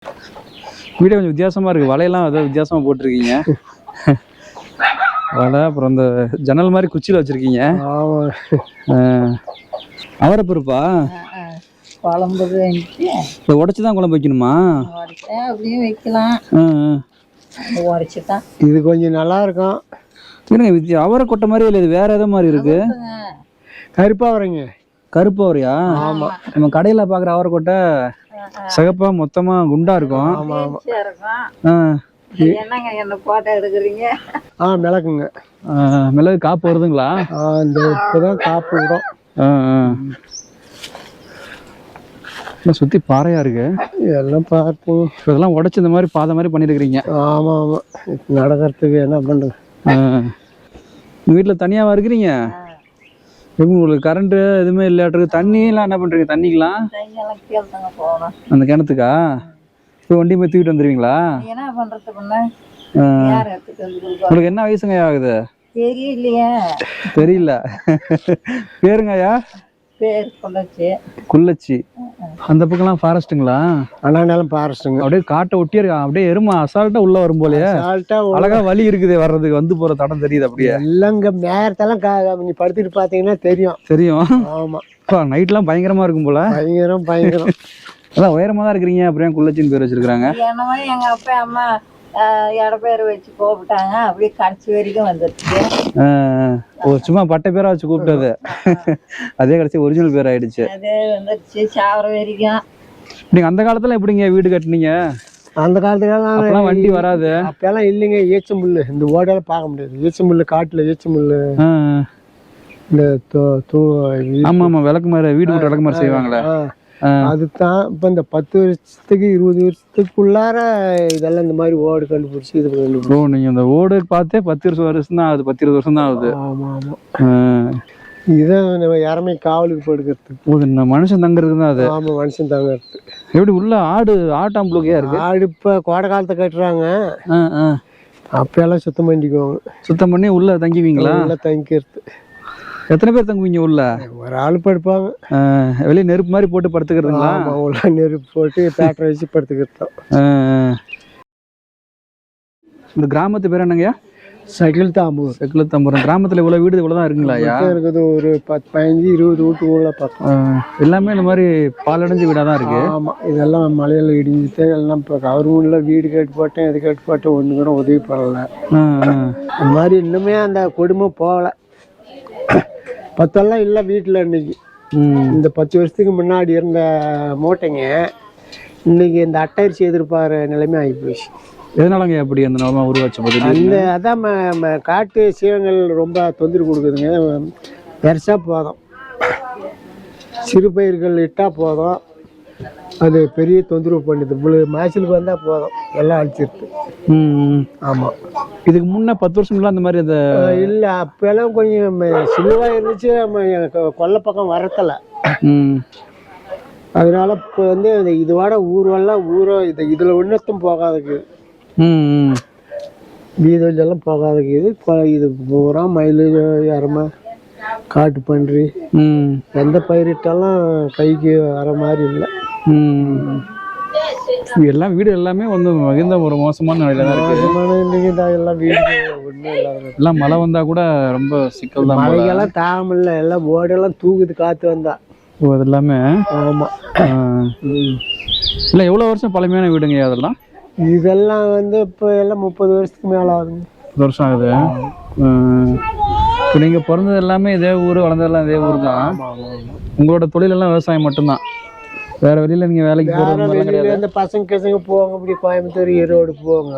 Video கொஞ்சம் வித்தியாசமா இருக்கு. வலையெல்லாம் ஏதோ வித்தியாசமா போட்டிருக்கீங்க. வலை அப்புறம் இந்த ஜன்னல் மாதிரி குச்சியில வச்சிருக்கீங்க. அவரைப்பருப்பா குழம்புக்கு இதை உடச்சுதான் குழம்பு வைக்கணுமா? அப்படியும் வைக்கலாம். உடச்சுதான் இது கொஞ்சம் நல்லா இருக்கும். இருங்க, அவரை கொட்டை மாதிரி இல்லை, இது வேற எதோ மாதிரி இருக்கு. கருப்பா வரீங்க. கருப்பு அவரையா? ஆமா, நம்ம கடையில பாக்குற அவரை கொட்டை சிகப்பா மொத்தமா குண்டா இருக்கும். என்னங்க என்ன போட்டோ எடுக்கிறீங்க? மிளகுங்க. மிளகு காப்பு வருதுங்களா? இந்த இப்பதான் காப்பு விடும். சுத்தி பாறையா இருக்கு. எல்லாம் பார்த்து இதெல்லாம் உடைச்சு இந்த மாதிரி பாதை மாதிரி பண்ணிருக்கிறீங்க. ஆமா ஆமா, நடக்கிறதுக்கு என்ன பண்றது. வீட்டுல தனியாவா இருக்கிறீங்க? உங்களுக்கு கரண்ட் எதுவுமே இல்லாட்டிருக்கு. தண்ணி எல்லாம் என்ன பண்றீங்க? தண்ணிக்கலாம் அந்த கிணத்துக்கா போய் வண்டி போய் தூக்கிட்டு வந்துருவீங்களா? என்ன பண்றதுக்கு உங்களுக்கு என்ன வயசுங்க ஆகுது? தெரியலையா? தெரியல. பேருங்கய்யா? பேர் குள்ளச்சி. குள்ளச்சி. அந்த பக்கம்லாம் ஃபாரஸ்ட்டுங்களா? அண்ணாண்டாலும் ஃபாரஸ்ட்டுங்க. அப்படியே காட்டை ஒட்டியே இருக்கா. அப்படியே எருமா அசால்ட்டா உள்ள வரும் போலயே. அழகா வழி இருக்குது வர்றதுக்கு, வந்து போற தடம் தெரியுது. அப்படியே இல்லங்க, நேரத்தெல்லாம் நீ படுத்துட்டு பாத்தீங்கன்னா தெரியும். ஆமா, நைட்லாம் பயங்கரமா இருக்கும் போல. பயங்கரம். அதான் உயரமா தான் இருக்கிறீங்க. அப்புறம் குள்ளச்சின்னு பேர் வச்சிருக்காங்க. என்னமோ எங்க அப்பா அம்மா இடப்பேர் வச்சு கூப்பிட்டாங்க. அப்படியே கடைசி வரைக்கும் வந்துருச்சு. சும்மா பட்டை பேரா வச்சு கூப்பிட்டது. அதே கடைசி ஒரிஜினல் பேர் ஆயிடுச்சு. அதே வந்துருச்சு சாவர வரைக்கும். நீங்க அந்த காலத்துல எப்படிங்க வீடு கட்டினீங்க? அந்த காலத்துல வண்டி வராது. அப்பெல்லாம் இல்லைங்க. ஏச்ச முள்ளு இந்த ஓடையில பார்க்க முடியாது. ஏச்ச முள்ளு காட்டுல ஏச்ச முள்ளு. இந்த ஆமா ஆமா, விளக்கு மாதிரி வீடு விட்டு விளக்கு மாதிரி செய்வாங்களே. அதுதான் இப்ப இந்த 10 வருஷத்துக்கு 20 வருஷத்துக்குள்ளார இதெல்லாம் இந்த மாதிரி ஓடு கண்டுபிடிச்சி இது கண்டுபிடிச்சு. நீங்க இந்த ஓடு பார்த்தே 10 வருஷம் தான் ஆகுது. 10-20 வருஷம் தான் ஆகுது. ஆமா ஆமா, இதான் யாருமே காவலுக்கு படுக்கிறதுக்கு. மனுஷன் தங்குறதுக்கு தான் அது. ஆமா, மனுஷன் தங்குறது. எப்படி உள்ள ஆட்டாம்புழுக்கையா இருக்கு? ஆடு இப்ப கோடை காலத்தை கட்டுறாங்க. அப்ப எல்லாம் சுத்தம் பண்ணிக்குவாங்க. சுத்தம் பண்ணி உள்ள தங்கிவீங்களா? உள்ள தங்கிக்கிறது. எத்தனை பேர் தங்குவீங்க உள்ள? ஒரு ஆள் படுப்பாங்க. வெளியே நெருப்பு மாதிரி போட்டு படுத்துக்கிறதுங்களா? உள்ள நெருப்பு போட்டு பேட்டரை வச்சு படுத்துக்கிறோம். இந்த கிராமத்து பேர் என்னங்கய்யா? சகில்தாம்பூர். சகில்தாம்பூர் கிராமத்துல இவ்வளவு வீடு இவ்வளவுதான் இருக்குங்களா? இருக்குது. ஒரு 10-15-20 வீட்டுக்குள்ள பக்கம். எல்லாமே இந்த மாதிரி பாலடைஞ்ச வீடா தான் இருக்கு. ஆமா, இதெல்லாம் மலையில இடிஞ்சுட்டு எல்லாம் இப்போ கவர்மெண்ட்ல வீடு கேட்டு போட்டேன், எது கேட்டு போட்டேன், ஒண்ணு கூட உதவி பண்ணல. இந்த மாதிரி இன்னுமே அந்த கொடுமை போகல. 10 இல்லை வீட்டில் இன்னைக்கு. இந்த 10 வருஷத்துக்கு முன்னாடி இருந்த மூட்டைங்க இன்னைக்கு இந்த அட்டரிசி எதிர்பார்க்குற நிலைமை ஆகி போச்சு. எதனாலங்க அப்படி அந்த நிலைமை உருவாச்சு? அந்த அதான் காட்டு சீவங்கள் ரொம்ப தொந்தரவு கொடுக்குதுங்க. பெருசா போதும், சிறு பயிர்கள் இட்டா போதும், அது பெரிய தொந்தரவு பண்ணுது. மாய்ச்சலுக்கு வந்தா போதும், எல்லாம் அழிச்சிருது. ஆமா, இதுக்கு முன்ன 10 வருஷம் அந்த மாதிரி இல்ல. அப்பெல்லாம் கொஞ்சம் சிலுவா இருந்துச்சு. கொல்லை பக்கம் வரத்தல. அதனால இப்போ வந்து இதோட ஊரெல்லாம் இதுல ஒன்றும் போகாதுக்கு. வீதெல்லாம் போகாதுக்கு. இது பூரா மயில், எருமை, காட்டு பன்றி, எந்த பயிரிட்டாலும் கைக்கு வர மாதிரி இல்லை. எல்லாம் வீடு எல்லாமே வந்து மிகுந்த ஒரு மோசமான நிலையில தான் இருக்கு. எல்லாம் வீடு ஒன்றும் இல்லாத. எல்லாம் மழை வந்தா கூட ரொம்ப சிக்கல் தான். மழைக்கெல்லாம் தாமில்ல. எல்லாம் ஓடெல்லாம் தூக்குது காத்து வந்தா. அது எல்லாமே. ஆமா, இல்லை எவ்வளவு வருஷம் பழமையான வீடுங்க அதெல்லாம்? இதெல்லாம் வந்து இப்போ எல்லாம் 30 வருஷத்துக்கு மேல ஆகுதுங்க. 30 வருஷம் ஆகுது. இப்போ நீங்க பிறந்தது எல்லாமே இதே ஊர், வளர்ந்ததெல்லாம் இதே ஊர் தான். உங்களோட தொழில் எல்லாம் விவசாயம் மட்டும்தான், வேற வெளியில நீங்க வேலைக்கு போறது? இந்த பசங்க போவாங்க, இப்படி கோயம்புத்தூர், ஈரோடு போவாங்க.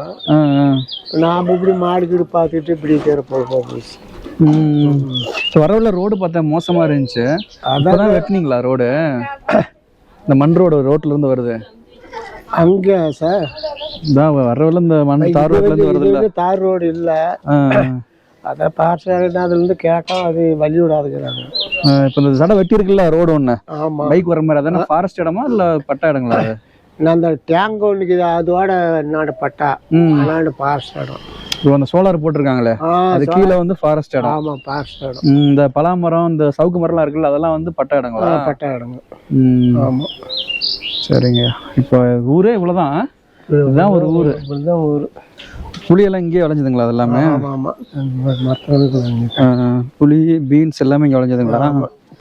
நாம இப்படி மாடு கீடு பார்த்துட்டு இப்படி போச்சு. வரவுல ரோடு பார்த்தா மோசமா இருந்துச்சு. அதான் வெட்டினீங்களா ரோடு? இந்த மண் ரோட்ல இருந்து வருது அங்க சார். வரவுல இந்த மண் தார் ரோட்ல இருந்து வருது. தார் ரோடு இல்ல. அதான் பார்சல் அதுல இருந்து கேட்டா அது வழி விடாதுங்கிறாங்க. இப்ப இந்த சடை வெட்டி இருக்குல்ல ரோடு ஒண்ணு. ஆமா, பைக் வர மாதிரி. அதான ஃபாரஸ்ட் இடமா இல்ல பட்டா இடங்களா? நான் அந்த டேங்க் ஒண்ணுக்கு அதோட என்னோட பட்டா ஃபாரஸ்ட் இடம். அந்த சோலார் போட்டிருக்காங்களே, அது கீழே வந்து ஃபாரஸ்ட் இடம். ஆமா, ஃபாரஸ்ட் இடம். இந்த பலாமரம், இந்த சவுக்கு மரம்லாம் இருக்குல்ல, அதெல்லாம் வந்து பட்டா இடங்களா? பட்டா இடங்க. ஆமா. சரிங்க. இப்போ ஊரே இவ்வளோதான், இதுதான் ஒரு ஊர். இப்படிதான் ஊர். புளியெல்லாம் இங்கேயே விளைஞ்சதுங்களா? அது எல்லாமே புளி பீன்ஸ் எல்லாமே இங்கே விளைஞ்சதுங்களா?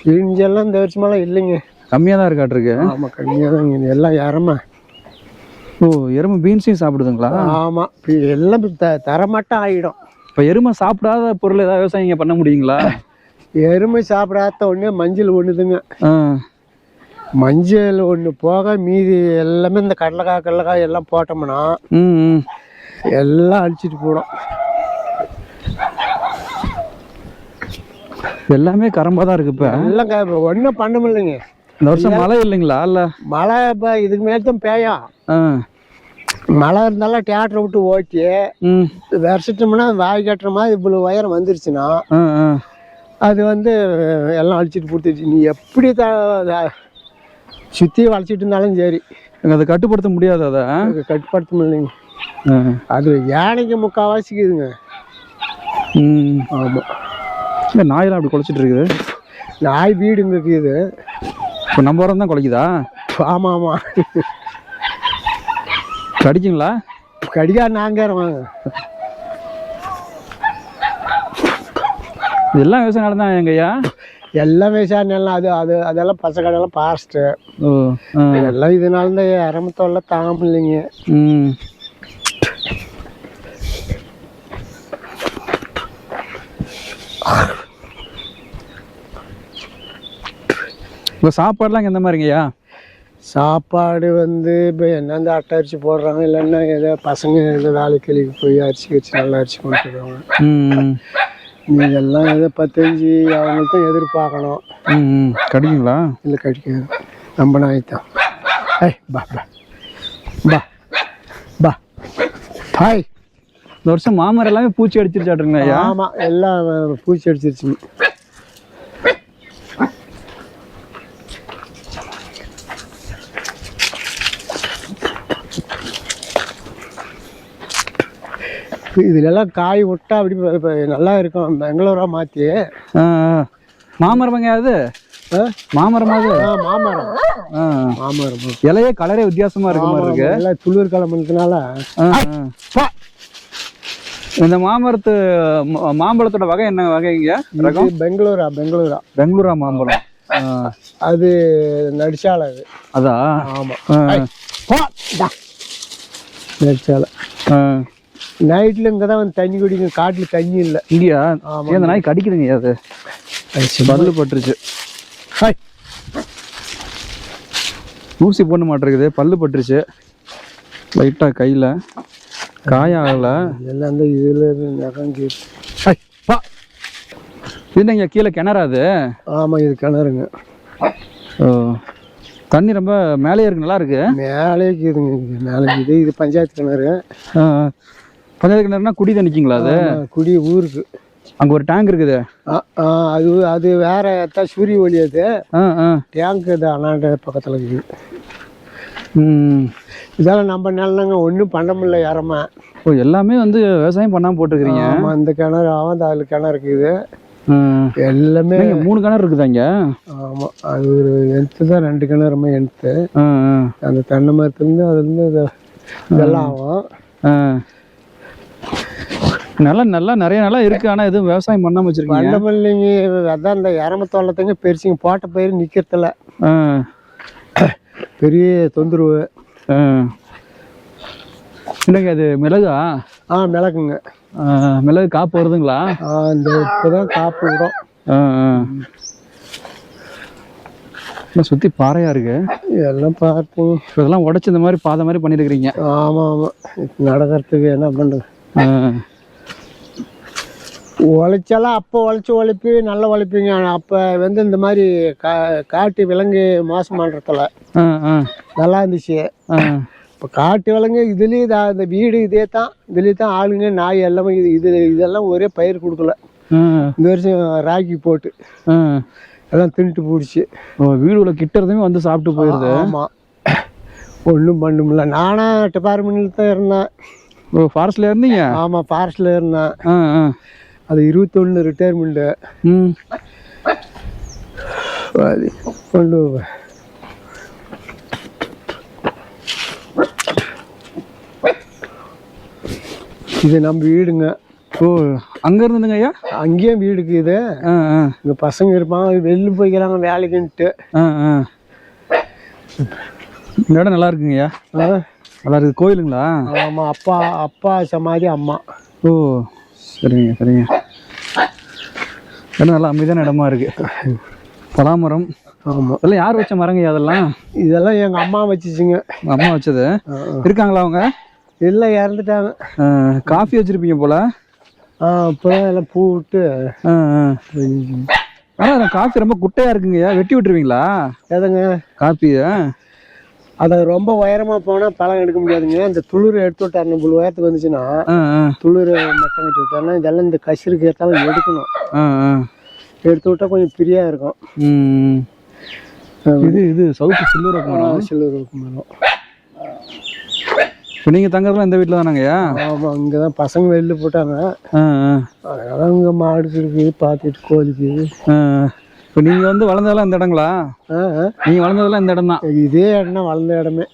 பீன்ஸெல்லாம் இந்த வருஷமெல்லாம் இல்லைங்க, கம்மியாக தான் இருக்காட்டிருக்கு. ஆமாம் கம்மியாக தான் இங்கே எல்லாம் இறமை. ஓ, எருமை பீன்ஸையும் சாப்பிடுதுங்களா? ஆமாம், எல்லாம் தரமாட்டம் ஆகிடும். இப்போ எருமை சாப்பிடாத பொருள் ஏதாவது விவசாயம் இங்கே பண்ண முடியுங்களா? எருமை சாப்பிடாத ஒன்று மஞ்சள் ஒன்றுதுங்க. மஞ்சள் ஒன்று போக மீதி எல்லாமே இந்த கடலைக்காய் எல்லாம் போட்டோம்னா எல்லாம் அழிச்சிட்டு போடும். எல்லாமே கரம்பா தான் இருக்கு. இப்போ எல்லாம் ஒன்றும் பண்ண முடியலைங்க. இந்த வருஷம் மழை இல்லைங்களா? இல்லை மழை இப்போ இதுக்கு மேலே தான் பெய்யும். மழை இருந்தாலும் தேட்டரை விட்டு ஓட்டி விரசிட்டோம்னா வாய் கட்டுற மாதிரி இவ்வளோ உயரம் வந்துருச்சுன்னா அது வந்து எல்லாம் அழிச்சிட்டு கொடுத்துருச்சு. நீ எப்படி சுற்றி வளைச்சிட்டு இருந்தாலும் சரி அதை கட்டுப்படுத்த முடியாது. அதை கட்டுப்படுத்த முடியலைங்க. அது யானைக்கு முக்கால்வாசிக்குதுங்க. ஆமாம், இந்த நாயெல்லாம் அப்படி குலைச்சிட்டு இருக்குது. நாய் வீடுங்க இருக்குது. இப்போ நம்ம உரம் தான் குலைக்குதா? ஆமாம் ஆமாம். கடிக்குங்களா? கடிக்கா நாங்க வாங்க. இதெல்லாம் விவசாய நிலம் தான் எங்கய்யா? எல்லாம் விவசாய நிலம். அதெல்லாம் பசக்கடெல்லாம் ஃபாரஸ்ட்டு எல்லாம். இதனால தான் அரமத்தோல்லாம் தாங்க முடியலைங்க. இப்போ சாப்பாடுலாம் எந்த மாதிரிங்கய்யா? சாப்பாடு வந்து இப்போ என்ன இந்த அட்டை அரிசி போடுறாங்க, இல்லைன்னா ஏதோ பசங்க ஏதோ வேலைக்கு போய் அரிசி வச்சு நல்லா அரிசி கொண்டு வருவாங்க. இதெல்லாம் ஏதோ 15 அவங்களுக்கு தான் எதிர்பார்க்கணும். கடிக்குங்களா? இல்லை கடிக்காது, ரொம்ப நாய்த்தான். ஐய் பா பா பா பா ஹாய். இந்த வருஷம் மாமரம் எல்லாமே பூச்சி அடிச்சிருச்சாட்டுருங்க ஐயா? ஆமாம், எல்லாம் பூச்சி அடிச்சிருச்சுங்க. இதுலெல்லாம் காய் விட்டா அப்படி நல்லா இருக்கும். பெங்களூரா மாற்றி மாமரமாங்க அது? மாமரம் அது? மாமரம் மாமரம். இலையே கலரே வித்தியாசமா இருக்க மாதிரி இருக்கு. எல்லாம் துளிர் கிளம்புறதுனால. இந்த மாம்பழத்தோட வகை என்ன வகைங்க? ரகம் பெங்களூரா. பெங்களூரா மாம்பழம். அது நடிச்சாலை. அது அதா? ஆமாம், நடிச்சாலை. நைட்டில் இங்கே தான் வந்து தண்ணி குடிங்க, காட்டில் தண்ணி இல்லை. இங்கேயா? இந்த நாய் கடிக்குதுங்க. அது பல்லு பட்டுருச்சு. ஊசி போட மாட்டேங்குது, பல்லு பட்டுருச்சு லைட்டாக கையில். காயாகலை எல்லாம். அந்த இதில் நகங்கி இதுங்க கீழே கிணறாது? ஆமாம், இது கிணறுங்க. ஓ, தண்ணி ரொம்ப மேலே இருக்கு, நல்லா இருக்கு. மேலே இருக்குதுங்க, மேலே இருக்குது. இது பஞ்சாயத்து கிணறு. பஞ்சாயத்து கிணறுனா குடி தண்ணிக்குங்களா? அது குடி ஊருக்கு. அங்கே ஒரு டேங்க் இருக்குது. அது வேற சூரிய ஒளி. அது டேங்க் இது அண்ணாண்ட பக்கத்தில் இருக்குது. இதெல்லாம் நம்ம நிலங்க ஒன்றும் பண்ண முடியல யாரமா. ஓ, எல்லாமே வந்து விவசாயம் பண்ணாமல் போட்டுருக்கிறீங்க. ஆமாம், இந்த கிணறு ஆகும், அதில் கிணறு இருக்குது. எல்லாமே 3 கிணறு இருக்குதாங்க. ஆமாம், அது ஒரு எண்த்து தான், 2 கிணறுமே எண்த்து. அந்த தென்னை மரத்துலேருந்து அதுலேருந்து இதெல்லாம் ஆகும். நல்லா நிறைய நல்லா இருக்கு. ஆனால் எதுவும் விவசாயம் பண்ணாமல் வச்சிருக்கீங்க? பண்ண இல்லைங்க. அதான் இந்த இறமத்தோட்டத்தைங்க பெருசுங்க போட்ட பயிர் நிற்கிறதில்ல. பெரிய தொந்தரவு. இல்லைங்க, அது மிளகா? மிளகுங்க. மிளகு காப்பு வருதுங்களா? இந்த இப்போதான் காப்பு விடும். சுற்றி பாறையாக இருக்கு. எல்லாம் பார்த்து இதெல்லாம் உடச்சி இந்த மாதிரி பாதை மாதிரி பண்ணியிருக்கிறீங்க. ஆமாம், நடக்கிறதுக்கு என்ன பண்ணுறது. உழைச்சாலும் அப்போ உழைப்பி நல்லா உழைப்பீங்க. அப்போ வந்து இந்த மாதிரி காட்டு விலங்கு மோசம் பண்ணுறதில்ல, நல்லா இருந்துச்சு. இப்போ காட்டு விலங்கு இதுலேயும் இந்த வீடு இதுலேயே தான் ஆளுங்க நாய் எல்லாமே இதெல்லாம் ஒரே பயிர் கொடுக்கல. இந்த வருஷம் ராக்கி போட்டு எல்லாம் தின்ட்டு போடுச்சு. வீடு உள்ள கிட்டறதுமே வந்து சாப்பிட்டு போயிடுது. ஆமாம், ஒன்றும் பண்ண முடியல. நானும் டிபார்ட்மெண்ட்டில் தான் இருந்தேன். ஃபாரஸ்ட்டில் இருந்தீங்க? ஆமாம், ஃபாரஸ்ட்டில் இருந்தேன். அது 21 ரிட்டையர்மெண்ட்டு. கொண்டு இது நம்ம வீடுங்க. ஓ, அங்க இருந்துங்க ஐயா? அங்கேயும் வீடுக்கு இது. இங்க பசங்க இருப்பாங்க, வெளில போய்க்கிறாங்க வேலைக்குன்ட்டு. இந்த இடம் நல்லா இருக்குங்கய்யா. நல்லா இருக்குது. கோயிலுங்களா? ஆமா, அப்பா சமாதி அம்மா. ஓ, சரிங்க சரிங்க. இடம் நல்லா அமைதியான இடமா இருக்கு. பலாமரம். ஆமா. அதெல்லாம் யார் வச்ச மரங்க அதெல்லாம்? இதெல்லாம் எங்க அம்மா வச்சுச்சுங்க. அம்மா வச்சது. இருக்காங்களா அவங்க? இல்லை, இறந்துட்டாங்க. காஃபி வச்சிருப்பீங்க போல. இப்போதான் எல்லாம் பூ விட்டு. ஆனால் காஃபி ரொம்ப குட்டையா இருக்குங்கய்யா, வெட்டி விட்டுருவீங்களா? எதுங்க காஃபி? அதை ரொம்ப உயரமா போனா பழம் எடுக்க முடியாதுங்க. இந்த துளிர் எடுத்து விட்டாரு, இவ்வளவு உயரத்துக்கு வந்துச்சுன்னா துளிர் மட்டம் வச்சு விட்டாருன்னா இதெல்லாம் இந்த கசிருக்கு ஏற்றாலும் எடுக்கணும். எடுத்து விட்டா கொஞ்சம் ஃப்ரீயா இருக்கும். இது சவுக்கு சில்லூர் மரம். சில்லூர் மரம். இப்போ நீங்கள் தங்கறதுலாம் இந்த வீட்டில் தானாங்கய்யா? ஆமாம், இங்கே தான் பசங்க வெளில போட்டாங்க. அதனால இங்கே மாடு இருக்குது, பார்த்துட்டு கோழிக்கு. இப்போ நீங்கள் வந்து வளர்ந்ததெல்லாம் இந்த இடங்களா? நீங்கள் வளர்ந்ததெல்லாம் இந்த இடம் தான்? இதே இடம் தான் வளர்ந்த இடமே.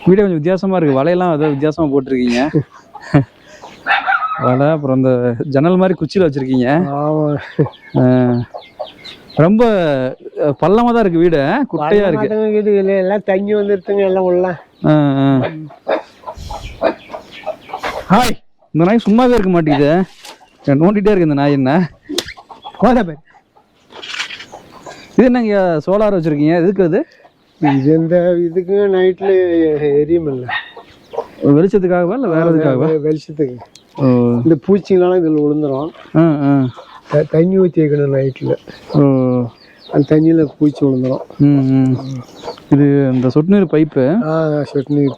வீடே கொஞ்சம் வித்தியாசமாக இருக்குது. வலையெல்லாம் ஏதோ வித்தியாசமாக போட்டிருக்கீங்க. வலை, அப்புறம் இந்த ஜன்னல் மாதிரி குச்சியில் வச்சுருக்கீங்க. ஆமாம். ரொம்ப பள்ளமாக தான் இருக்குது வீடு, குட்டையாக இருக்குது. வீடு இல்லை, எல்லாம் தங்கி வந்துருச்சுங்க எல்லாம் உள்ள. ஹாய். இந்த நாய் சும்மாவே இருக்க மாட்டேங்குது, நோண்டிகிட்டே இருக்கு இந்த நாய். என்ன கோதா பேர் இது? என்னங்க சோலார் வச்சுருக்கீங்க, எதுக்கு அது? இது இந்த இதுக்கு நைட்டில் எரியும் இல்லை, வெளிச்சத்துக்காகவா இல்லை வேறு எதுக்காகவா? வெளிச்சத்துக்கு. இந்த பூச்சிங்களாம் இதில் விழுந்துடும். தண்ணி ஊற்றி வைக்கணும் நைட்டில். அந்த தண்ணியில் பூச்சி விழுந்துடும். இது இந்த சொட்டு நீர் பைப்பு. சொட்டு நீர்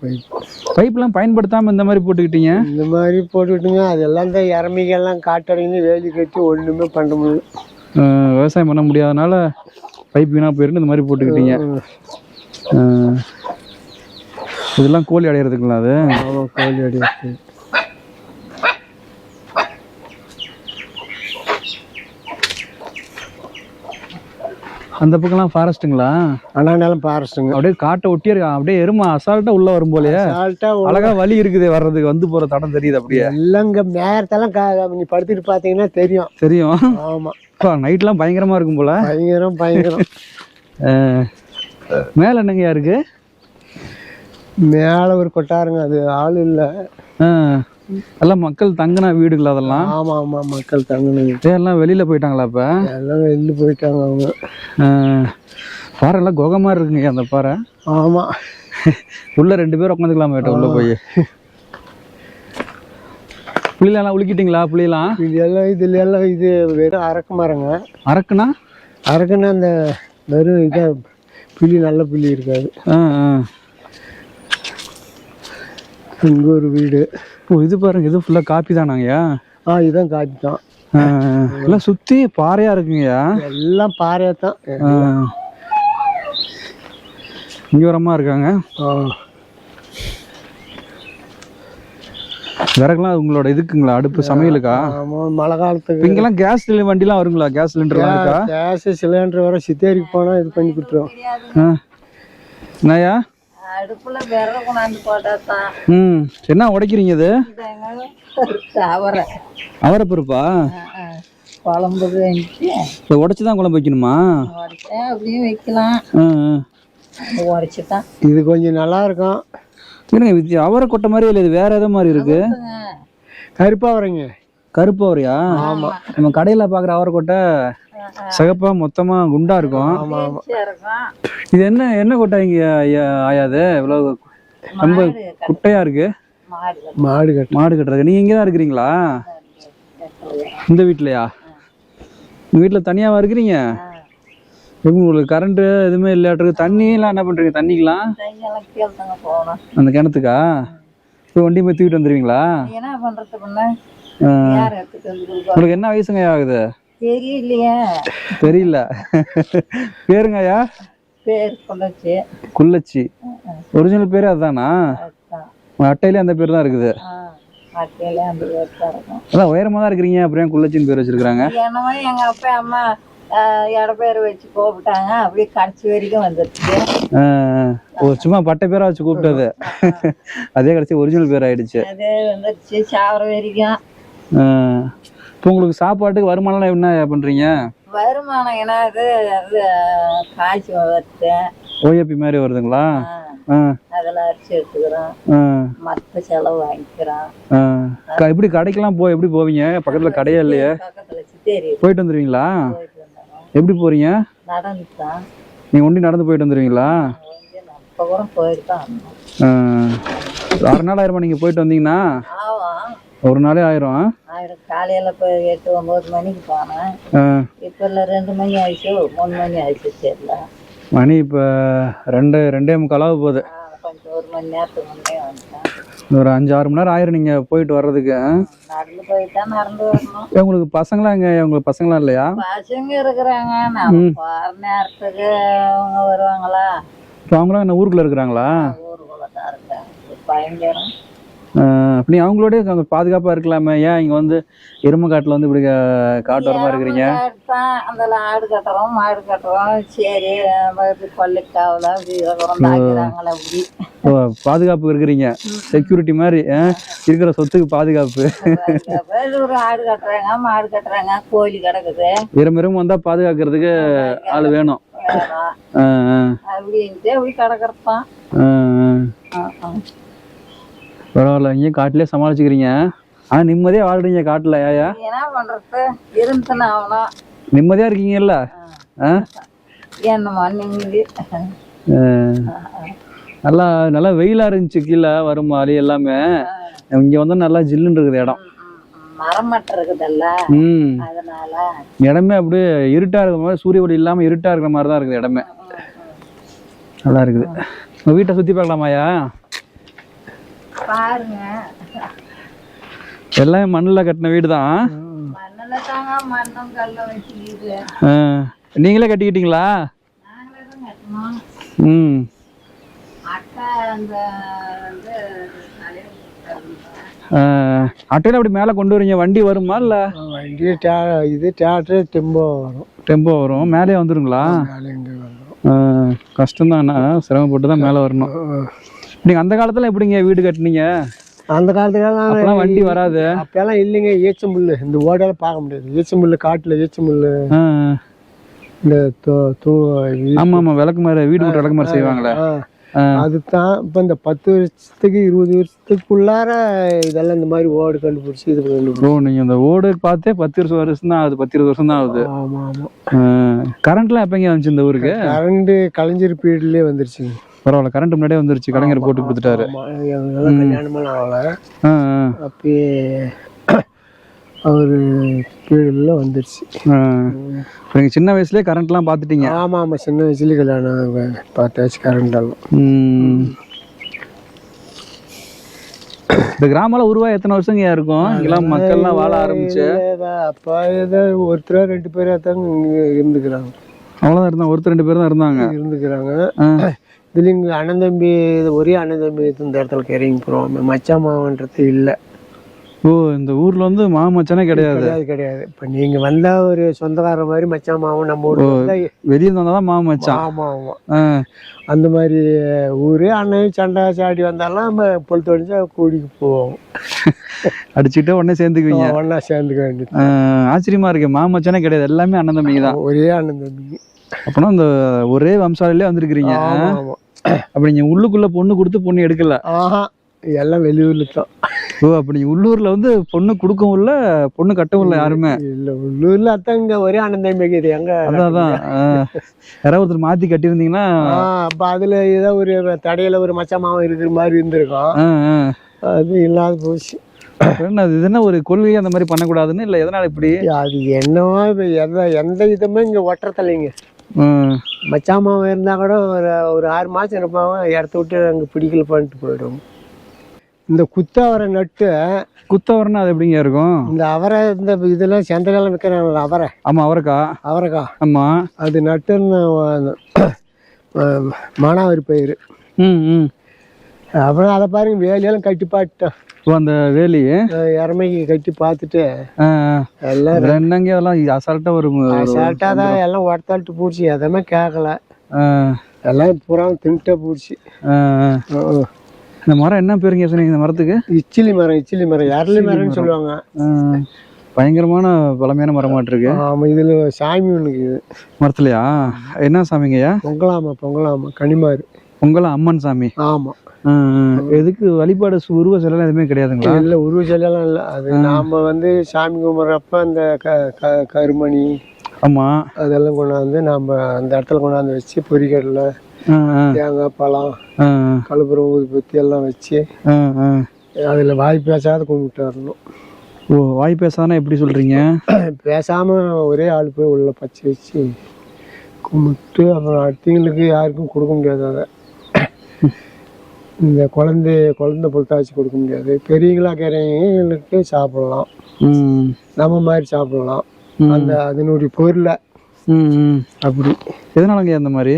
பைப்லாம் பயன்படுத்தாமல் இந்த மாதிரி போட்டுக்கிட்டீங்க? இந்த மாதிரி போட்டுக்கிட்டுங்க. அதெல்லாம் தான் இறமிகெல்லாம் காட்டடைந்து வேலி கட்டி ஒன்றுமே பண்ண முடியல. விவசாயம் பண்ண முடியாதனால பைப் வீணாக போயிருந்து இந்த மாதிரி போட்டுக்கிட்டீங்க. இதெல்லாம் கோழி அடையிறதுக்குங்களா அது? ஆமாம், கோழி அடையிறது. அந்த பக்கம்லாம் ஃபாரஸ்ட்டுங்களா? அண்ணாண்டாலும் ஃபாரஸ்ட்டுங்க. அப்படியே காட்டை ஒட்டியே இருக்கு. அப்படியே எருமா அசால்ட்டா உள்ள வரும் போலயே. அழகா வழி இருக்குது வர்றதுக்கு, வந்து போற தடம் தெரியுது. அப்படியே எல்லாம் இங்க நேரத்தெல்லாம் நீ படுத்துட்டு பாத்தீங்கன்னா தெரியும். தெரியும். ஆமா, நைட்லாம் பயங்கரமா இருக்கும் போல. பயங்கரம். மேல என்னங்கயா இருக்கு? மேல ஒரு கொட்டாருங்க, அது ஆள் இல்ல. எல்லாம் மக்கள் தங்கின வீடுகள் அதெல்லாம்? ஆமா ஆமா, மக்கள் தங்கின வீடு. எல்லாம் வெளியில போயிட்டாங்களா? இப்ப எல்லாம் வெளியில போயிட்டாங்க அவங்க. பாறை எல்லாம் குகை மாதிரி இருக்குங்க அந்த பாறை. ஆமா, உள்ள 2 பேர் உட்காந்துக்கலாம் உள்ள போய். புளியெல்லாம் உளுக்கிட்டீங்களா? புளியெல்லாம் இதுல எல்லாம் இது வெறும் அரக்கு மரங்க. அரக்குனா? அரக்குன்னா அந்த வெறும் இதா புளி, நல்ல புளி இருக்காது. இங்க ஒரு வீடு. இது பாருங்க, இது ஃபுல்லா காப்பி தானாங்கய்யா? இதுதான் காப்பி தான். எல்லாம் சுத்தி பாறையா இருக்குங்கய்யா? எல்லாம் பாறையா தான். இங்க வரமா இருக்காங்க. விறகுலாம் உங்களோட இதுக்குங்களா? அடுப்பு சமையலுக்கா? மழை காலத்துக்கு. இங்கெல்லாம் கேஸ் வண்டிலாம் வருங்களா? கேஸ் சிலிண்டர் இருக்கா? கேஸ் சிலிண்டர் வர சித்தேரிக்கு போனா இது பண்ணி கொடுத்துருவோம். என்னய்யா? அடுப்புல விறகு கொண்டாந்து போட்டாதான். என்ன உடைக்கிறீங்க இது? அவரை பருப்பா? குழம்பு உடைச்சுதான் குழம்பு வைக்கணுமா? அப்படியும் வைக்கலாம். உடைச்சுதான். இது கொஞ்சம் நல்லா இருக்கும். அவரை கொட்டை மாதிரி இல்லை, இது வேற ஏதோ மாதிரி இருக்கு. கருப்பா வரீங்க? கருப்பு அவரையா? ஆமா, நம்ம கடையில பாக்குற அவரை கொட்டை சிகப்பா மொத்தமா குண்டா இருக்கும். இது என்ன கொட்டாங்க ஆயாது? இவ்வளவு ரொம்ப குட்டையா இருக்கு. மாடு கட்டுறது. நீங்க இங்கதான் இருக்கிறீங்களா? இந்த வீட்லயா? உங்க வீட்டுல தனியாவா இருக்கிறீங்க? உங்களுக்கு கரண்ட் எதுவுமே இல்லாட்டிருக்கு. தண்ணி எல்லாம் என்ன பண்றீங்க? தண்ணிக்கலாம் அந்த கிணத்துக்கா? இப்போ வண்டி போய் தூக்கிட்டு வந்துருவீங்களா? என்ன பண்றது? உங்களுக்கு என்ன வயசுங்க ஆகுது? தெரியல. பேருங்கய்யா? பேர் குள்ளச்சி. குள்ளச்சி. ஒரிஜினல் பேரு அதுதானா? அட்டையிலே அந்த பேர் தான் இருக்குது. அட்டையிலே அந்த பேர் தான் இருக்கும். அதான் உயரமா தான் இருக்கிறீங்க, அப்புறம் குள்ளச்சின்னு பேர் வச்சிருக்காங்க. எங்க அப்பா அம்மா இடப்பேர் வச்சு கூப்பிட்டாங்க, அப்படியே கடைசி வரைக்கும் வந்துருச்சு. சும்மா பட்டை பேரா வச்சு கூப்பிட்டது அதே கடைசி ஒரிஜினல் பேர் ஆயிடுச்சு. அதே வந்துருச்சு சாவர வரைக்கும். இப்போ உங்களுக்கு சாப்பாட்டுக்கு வருமானம் என்ன பண்றீங்க? வருமானம் ஏன்னா அது காய்ச்சி வருது. ஓஏபி மாதிரி வருதுங்களா? அதில் அரிசி எடுத்துக்கிறோம், மற்ற செலவு வாங்கிக்கிறோம். எப்படி கடைக்கெல்லாம் எப்படி போவீங்க? பக்கத்துல கடையா இல்லையா? பக்கத்துல சித்தேரி போயிட்டு வந்துருவீங்களா? போயிட்டு வந்துடுறோம். எப்படி போறீங்க? நடந்துதான். நீங்க ஒண்டி நடந்து போயிட்டு வந்துருவீங்களா? அப்போ கூட போயிட்டு தான் வந்தோம். 6 நாள் ஆயிருமா நீங்க போயிட்டு வந்தீங்கன்னா? ஆமாம், ஒரு நாளே ஆயிரும். காலையில போய் 8-9 மணிக்கு போனேன். இப்ப இல்ல 2 மணி ஆயிடுச்சு, 3 மணி ஆயிடுச்சு. தெரியல, மணி இப்ப 2:45 போகுது. கொஞ்சம் 1 மணி நேரத்துக்கு முன்னே வந்துட்டேன். ஒரு 5-6 மணி நேரம் ஆயிரும் நீங்க போயிட்டு வர்றதுக்கு. நடந்து போயிட்டா நடந்து வரணும். உங்களுக்கு பசங்களா உங்களுக்கு பசங்களா இல்லையா? பசங்க இருக்கிறாங்க, நம்ம போற நேரத்துக்கு அவங்க வருவாங்களா? இப்போ அவங்களாம் என்ன ஊருக்குள்ள இருக்கிறாங்களா? ஊருக்குள்ள தான் இருக்காங்க. பயங்கரம். அப்படி அவங்களோடய பாதுகாப்பா இருக்கலாமே, ஏன் இங்க வந்து எருமை காட்டுல வந்து இப்படி காட்டோரமா இருக்கிறீங்க? அந்த ஆடு கட்டுறோம், மாடு கட்டுறோம், சரி கொல்லைக்காவல அப்படி அப்படி பாதுகாப்பு இருக்கிறீங்க, செக்யூரிட்டி மாதிரி இருக்கிற சொத்துக்கு பாதுகாப்பு. ஒரு ஆடு கட்டுறாங்க, மாடு கட்டுறாங்க, கோழி கிடக்குது, விரும்பும் வந்தா பாதுகாக்கிறதுக்கு ஆள் வேணும் அப்படின்ட்டு அப்படி கிடக்குறப்பான். பரவாயில்ல, இங்கேயும் காட்டிலே சமாளிச்சுக்கிறீங்க. ஆனா நிம்மதியா வாழ்றீங்க காட்டுல. ஏயா என்ன பண்றது, இருந்துன்னு ஆகணும். நிம்மதியா இருக்கீங்கல்ல? என்னமா நிம்மதி. நல்லா நல்லா வெயிலா இருந்துச்சு, கீழே வரும் மாதிரி எல்லாமே. இங்க வந்து நல்லா ஜில்லுன்னு இருக்குது இடம். மரம் மட்டும் இருக்குதல்ல, அதனால இடமே அப்படியே இருட்டா இருக்கிற மாதிரி, சூரிய ஒளி இல்லாம இருட்டா இருக்கிற மாதிரி தான் இருக்குது இடமே. நல்லா இருக்குது. உங்க வீட்டை சுத்தி பார்க்கலாமாயா? பாருங்க, எல்லாம் மண்ணுல கட்டின வீடு தான். மண்ணுல தாங்க, மண்ணும் கல்லும் வச்சுக்கிது. நீங்களே கட்டிக்கிட்டீங்களா? நாங்களே தான் கட்டணும். அக்கா அந்த அட்டையில அப்படி மேல கொண்டு வரீங்க, வண்டி வருமா இல்ல? வண்டி இது டிராக்டர் டெம்போ வரும். டெம்போ வரும், மேலே வந்துருங்களா? கஷ்டம்தான், சிரமப்பட்டு தான் மேலே வரணும். நீங்க அந்த காலத்துல எப்படிங்க வீடு கட்டினீங்க? அந்த காலத்துல வண்டி வராது அப்பெல்லாம் இல்லைங்க. ஈச்சமுள்ளு, இந்த ஓடால பார்க்க முடியாது. ஈச்சமுள்ளு காட்டுல, ஈச்சமுள்ளு இந்த ஆமா ஆமா விளக்கு மாதிரி, வீடு விட்டு விளக்கு மாதிரி செய்வாங்களே, அதுதான். இப்போ இந்த 10 வருஷத்துக்கு 20 வருஷத்துக்குள்ளார இதெல்லாம் இந்த மாதிரி ஓடு கண்டுபிடிச்சி இது கண்டுபிடிச்சி. நீங்க இந்த ஓடு பார்த்தே 10 வருஷம் தான் ஆகுது, 10-20 வருஷம் தான் ஆகுது. ஆமா ஆமா. கரண்ட்லாம் எப்பங்க வந்துச்சு இந்த ஊருக்கு? கரண்ட் கலைஞர் பீரியட்லயே வந்துருச்சுங்க. பரவாயில்ல, கரண்ட் முன்னாடியே வந்துருச்சு, கலைஞர் போட்டு கொடுத்துட்டாரு. கல்யாணமெல்லாம் ஆகல, அப்பயே அவரு பீரியட்ல வந்துருச்சு. நீங்க சின்ன வயசுலயே கரண்ட்லாம் பார்த்துட்டீங்க? ஆமா ஆமா, சின்ன வயசுலயே கல்யாணம் பார்த்தாச்சு கரண்ட் எல்லாம். இந்த கிராமம் உருவா எத்தனை வருஷங்க இருக்கும்? இங்கெல்லாம் மக்கள்லாம் வாழ ஆரம்பிச்சு அப்பா ஏதோ ஒருத்தரா 2 பேரா தாங்க இருந்துக்கிறாங்க. அவ்வளவுதான் இருந்தாங்க, ஒருத்தர் 2 பேர் தான் இருந்துக்கிறாங்க. இதுல இங்க அண்ணன் தம்பி, ஒரே அண்ணன் தம்பி இந்த இடத்துல இறங்கி போறோம். மச்சான் மாவன்றது இல்லை. ஓ, இந்த ஊர்ல வந்து மாமச்சானே கிடையாது? கிடையாது. இப்ப நீங்க வந்தா ஒரு சொந்தக்கார மாதிரி மச்சான் மாவன் நம்ம ஊர்ல வெளியே வந்தாதான் மாமச்சான். ஆமா ஆமா, அந்த மாதிரி ஊரு. அண்ணன் சண்டை சாடி வந்தாலும் நம்ம பொழுது அடிச்சா கூடிக்கு போவோம். அடிச்சுட்டு உடனே சேர்ந்துக்குவீங்க? ஒன்னா சேர்ந்துக்க வேண்டியது. ஆச்சரியமா இருக்கு, மாமச்சானே கிடையாது, எல்லாமே அண்ணன் தம்பிங்க தான். ஒரே அண்ணன் தம்பிங்க. அப்படின்னா இந்த ஒரே வம்சாவிலே வந்திருக்கிறீங்க. அப்படி நீங்க உள்ளுக்குள்ள பொண்ணு கொடுத்து பொண்ணு எடுக்கல? எல்லாம் வெளியூர்ல தான். ஓ, அப்படி உள்ளூர்ல வந்து பொண்ணு கொடுக்கவும் இல்ல, பொண்ணு கட்டவும் இல்ல யாருமே? இல்ல, உள்ளூர்ல அதான் இங்க ஒரே அண்ணன் தம்பி எங்க. அதான் யாராவது ஒருத்தர் மாத்தி கட்டியிருந்தீங்கன்னா அப்ப அதுல ஏதோ ஒரு தடையில ஒரு மச்சமாவும் இருக்கிற மாதிரி இருந்திருக்கும். அது இல்லாத போச்சு. இது என்ன ஒரு கொள்கை அந்த மாதிரி பண்ணக்கூடாதுன்னு இல்ல, எதனால இப்படி? அது என்னவோ எந்த இதுமே இங்க ஒட்டுறதில்லைங்க. மச்சாமாவும் இருந்தா கூட ஒரு 6 மாசம் இருப்பாங்க, இடத்த விட்டு அங்க பிடிக்கல பண்ணிட்டு போயிடும். இந்த குத்தவரை நட்டு. குத்தவரைன்னா அது எப்படிங்க இருக்கும்? இந்த அவரை, இந்த இதெல்லாம் செந்தகாலம் விற்கிறாங்களா அவரை? ஆமா, அவரைக்கா. ஆமா, அது நட்டுன்னு மானாவாரி பயிர். அப்புறம் அதை பாருங்க, வேலையெல்லாம் கட்டி பாட்டுட்டேன். ஓ அந்த வேலி இறமைக்கு கட்டி பார்த்துட்டு ஆ, எல்லாம் என்னங்க அதெல்லாம் அசால்ட்டா ஒரு சாப்பிட்டா தான் எல்லாம் உடத்தாட்டு போச்சு எதுவுமே கேட்கல ஆ, எல்லாம் பூரா தின்ட்டே போச்சு. ஆ, ஆ. இந்த மரம் என்ன பேருங்க சொன்னீங்க இந்த மரத்துக்கு? இச்சிலி மரம் அரளி மரம்னு சொல்லுவாங்க. ஆ, பயங்கரமான பழமையான மரமாட்டு இருக்கு. ஆமாம், இதில் சாமி ஒன்று இருக்குது மரத்துலையா? என்ன சாமிங்கய்யா? பொங்கலாமா கனிமாறு பொங்கலாம் அம்மன் சாமி. ஆமாம். எதுக்கு வழிபாடு உருவ சிலைலாம் எதுவுமே கிடையாதுங்களா? இல்லை, உருவ சிலையெல்லாம் இல்லை. அது நாம் வந்து சாமி கும்பிட்றப்ப அந்த கருமணி ஆமாம் அதெல்லாம் கொண்டாந்து நாம் அந்த இடத்துல கொண்டாந்து வச்சு பொரிக்கடலை தேங்காய் பழம் கழுப்புறம் ஊதுபத்தி எல்லாம் வச்சு அதில் வாய் பேசாத கும்பிட்டு வரணும். ஓ வாய் பேசாதான் எப்படி சொல்கிறீங்க? பேசாமல் ஒரே ஆள் போய் உள்ள பச்சை வச்சு கும்பிட்டு அப்புறம் அடுத்தவங்களுக்கு யாருக்கும் கொடுக்க முடியாது. அதை இந்த குழந்தை பொருத்தாச்சு கொடுக்க முடியாது. பெரியவங்களா இருக்கிறவங்களுக்கு சாப்பிடலாம், நம்ம மாதிரி சாப்பிடலாம். அந்த அதனுடைய பொருளை அப்படி எதனாலங்க அந்த மாதிரி?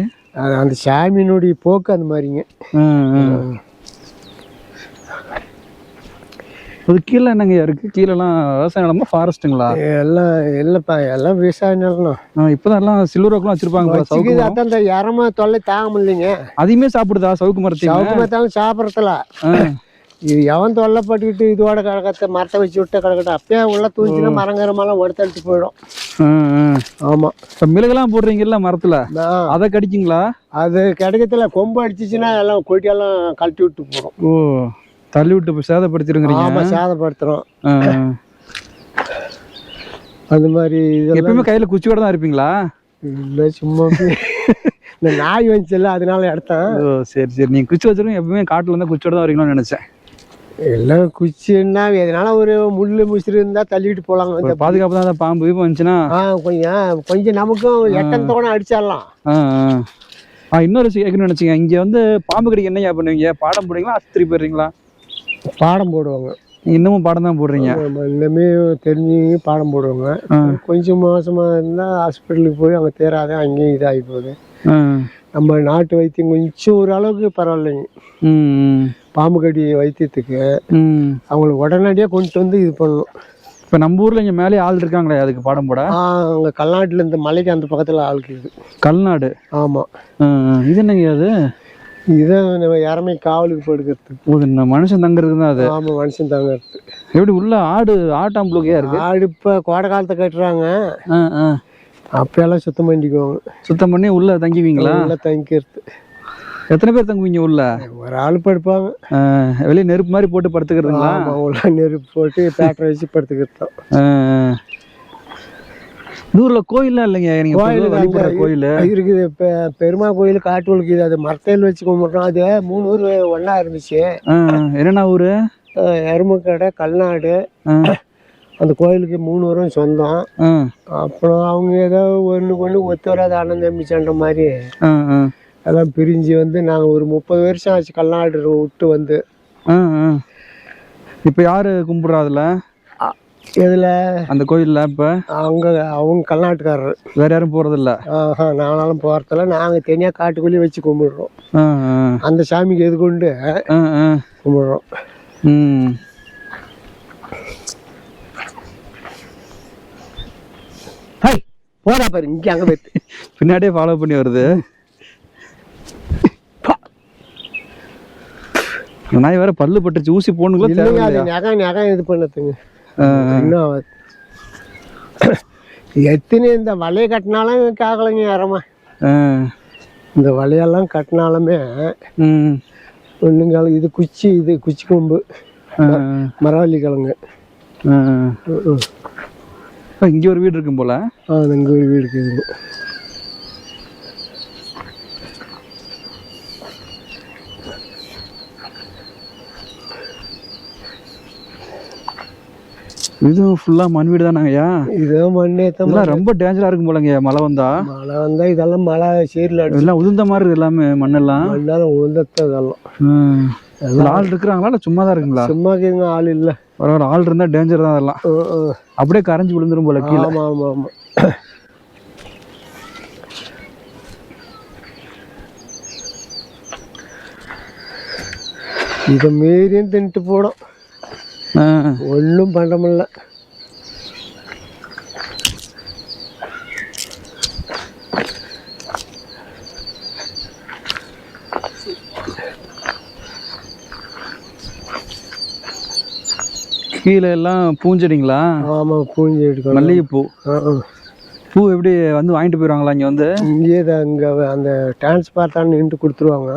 அந்த சாமியினுடைய போக்கு அந்த மாதிரிங்க. அது கீழே என்னங்க இருக்கு? கீழெல்லாம் விவசாய நிலமா ஃபாரஸ்ட்டுங்களா? எல்லாம் இல்லைப்பா, எல்லாம் விவசாய நிலம். இப்போதான் எல்லாம் சில்வர் ரோக்கெல்லாம் வச்சிருப்பாங்க. அதான் இந்த இறம தொல்லை தாங்க முடியலைங்க. அதையுமே சாப்பிடுதா சவுக்கு மரத்தையும்? சவுக்கு மரத்தாலும் சாப்பிட்றதுல இது எவன் தொல்லைப்பட்டுக்கிட்டு இதோட கழகத்தை மரத்தை வச்சு விட்ட கழகத்தை அப்பயே உள்ள தூஞ்சினா மரங்கரமெல்லாம் ஒடுத்தடிச்சு போயிடும். ஆமாம். இப்போ மிளகெல்லாம் போடுறீங்கல்ல மரத்தில், அதை கடிக்குங்களா? அது கிடைக்கத்துல கொம்பு அடிச்சிச்சுன்னா எல்லாம் கொட்டியெல்லாம் கழட்டி விட்டு போடும். ஓ தள்ளி விட்டு சேதப்படுத்திடுங்க. ஆமாம், சேதப்படுத்துகிறோம். அந்த மாதிரி எப்பயுமே கையில் குச்சியோட தான் இருப்பீங்களா? இல்லை, சும்மா இந்த நாய் வந்துச்சுல்ல அதனால எடுத்தேன். ஓ சரி சரி. நீங்கள் குச்சி வச்சுருங்க. எப்பவுமே காட்டில் இருந்தால் குச்சியோட தான் வரீங்களான்னு நினச்சேன். எல்லாம் குச்சின்னா எதனால ஒரு முள் முசிறு இருந்தால் தள்ளிட்டு போகலாங்க. பாதுகாப்பு தான். பாம்பு வீப்பு வந்துச்சுன்னா கொஞ்சம் நமக்கும் எட்டத்தோட அடிச்சிடலாம். இன்னொரு கேட்கணும்னு நினச்சிங்க. இங்கே வந்து பாம்பு கடிக்க என்னையா பண்ணுவீங்க? பாடம் போடுவீங்களா ஆஸ்பத்திரி போடுறீங்களா? பாடம் போடுவாங்க. இன்னமும் பாடம் தான் போடுறீங்க? இன்னமே தெரிஞ்சு பாடம் போடுவாங்க. கொஞ்சம் மோசமாக இருந்தால் ஹாஸ்பிட்டலுக்கு போய் அங்கே தேராத அங்கேயும் இதாகி போகுது. நம்ம நாட்டு வைத்தியம் கொஞ்சம் ஓரளவுக்கு பரவாயில்லைங்க. பாம்பு கடி வைத்தியத்துக்கு அவங்களுக்கு உடனடியாக கொண்டு வந்து இது பண்ணணும். இப்போ நம்ம ஊரில் இங்கே மேலே ஆள் இருக்காங்களே அதுக்கு பாடம் போட? அங்கே கல்நாட்டில் இந்த மலைக்கு அந்த பக்கத்தில் ஆளுக்கு இது. கல்நாடு? ஆமாம். இது என்னங்க? அது இதான் இறமை காவலுக்கு போடுக்கிறதுக்கு. மனுஷன் தங்குறதுக்கு தான் அது? ஆமாம், மனுஷன் தங்குறது. எப்படி உள்ள ஆட்டாம்புழுக்கையா இருக்கு? ஆடு இப்போ கோடை காலத்தை கட்டுறாங்க. அப்பெல்லாம் சுத்தம் பண்ணிக்குவாங்க. சுத்தம் பண்ணி உள்ள தங்கிவீங்களா? உள்ள தங்கிக்கிறது. எத்தனை பேர் தங்குவீங்க உள்ள? ஒரு ஆள் படுப்பாங்க. வெளியே நெருப்பு மாதிரி போட்டு படுத்துக்கிறதுங்களா? உள்ள நெருப்பு போட்டு பேட்டரை வச்சு படுத்துக்கிறோம். ஊரில் கோயிலாம் இல்லைங்க? நீங்கள் கோயில் இருக்குது. இப்போ பெருமாள் கோயில் காட்டுவலுக்கு இது. அது மரத்தையில் வச்சு கும்பிட்றோம். அது 3 ஊர் ஒன்றா இருந்துச்சு. என்னென்ன ஊர்? எருமக்கடை, கல்நாடு. அந்த கோயிலுக்கு 3 ஊரும் சொந்தம். அப்புறம் அவங்க ஏதோ ஒன்று ஒத்து வராது அண்ணன் தம்பி சண்டை மாதிரி எல்லாம் பிரிஞ்சு வந்து நாங்கள் ஒரு 30 வருஷம் ஆச்சு கல்நாடு விட்டு வந்து. இப்போ யார் கும்பிட்றாதுல? இதில் அந்த கோயிலில் இப்போ அவங்க கல்நாட்டுக்காரர். வேற யாரும் போகிறதில்ல? நானாலும் போகிறதில்ல. நாங்கள் தனியாக காட்டுக்குள்ளேயே வச்சு கும்பிடுறோம். அந்த சாமிக்கு எது கொண்டு கும்பிடுறோம். போடா பாரு, இங்கே அங்கே போயிட்டு பின்னாடியே ஃபாலோ பண்ணி வருது. நாய் வேற பல்லு பட்டுச்சு. ஊசி போடணுங்களா? நகம் இது பண்ணதுங்க இன்னும் எத்தனை இந்த வலையை கட்டினாலும் கேட்கலைங்க யாரமா. இந்த வலையெல்லாம் கட்டினாலுமே ஒன்றுங்க. இது குச்சி கொம்பு மரவள்ளி கிழங்கு. இங்கே ஒரு வீடு இருக்கும் போல? இங்கே ஒரு வீடு இருக்குதுங்க. இதுவும் ஃபுல்லாக மண் வீடு தானாங்கய்யா? இதுவும் மண்ணே தான். ரொம்ப டேஞ்சராக இருக்கும் போலங்கய்யா மழை வந்தா? இதெல்லாம் மழை சீரில் எல்லாம் உதிர்ந்த மாதிரி இருக்கு. எல்லாமே மண்ணெல்லாம் உதிர்த்த இதெல்லாம். ஆள் இருக்கிறாங்களா இல்லை சும்மா தான் இருக்குங்களா? சும்மா இருக்குங்க, ஆள் இல்லை. ஒரு ஆள் இருந்தால் டேஞ்சர் தான். அதெல்லாம் அப்படியே கரைஞ்சி விழுந்துரும் போல கீழே. ஆமாம் ஆமாம் ஆமாம். இதை மீறியும் தின்ட்டு போடும். ஒன்றும் பண்ண முடியல. கீழே எல்லாம் பூஞ்செடிங்களா? ஆமாம், பூஞ்சி எடுக்கணும். மல்லிகைப்பூ. பூ எப்படி வந்து வாங்கிட்டு போயிடுவாங்களா இங்கே வந்து? இங்கேயே தான் இங்கே அந்த டிரான்ஸ்பார்ட்டான்னு நின்று கொடுத்துருவாங்க.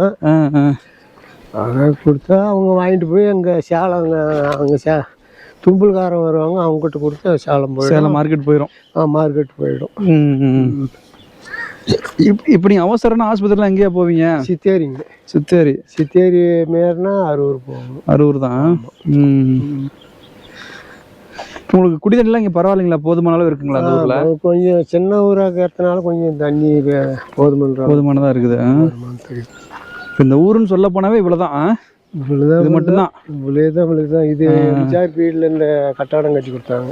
அதை கொடுத்தா அவங்க வாங்கிட்டு போய் அங்கே சேலம், அங்கே தும்புல்காரன் வருவாங்க, அவங்ககிட்ட கொடுத்து சேலம் போயிடும். சேலம் மார்க்கெட் போயிடும். மார்க்கெட் போயிடும். இப்போ நீங்கள் அவசரம்னா ஹாஸ்பிட்டலில் எங்கேயா போவீங்க? சித்தேரிங்க. சித்தேரி மேர்னா அரூர் போகணும். அரூர் தான். உங்களுக்கு குடி தண்ணிலாம் இங்கே பரவாயில்லைங்களா? போதுமான அளவு இருக்குங்களா அந்த ஊரில்? கொஞ்சம் சின்ன ஊராக இருக்கிறதுனால கொஞ்சம் தண்ணி போதுமானதாக இருக்குது. இந்த ஊருன்னு சொல்ல போனாவே இவ்வளோதான். இது மட்டும்தான். இவ்வளோதான். இது எம்ஜிஆர் பீரியட்ல இந்த கட்டடம் கட்டி கொடுத்தாங்க.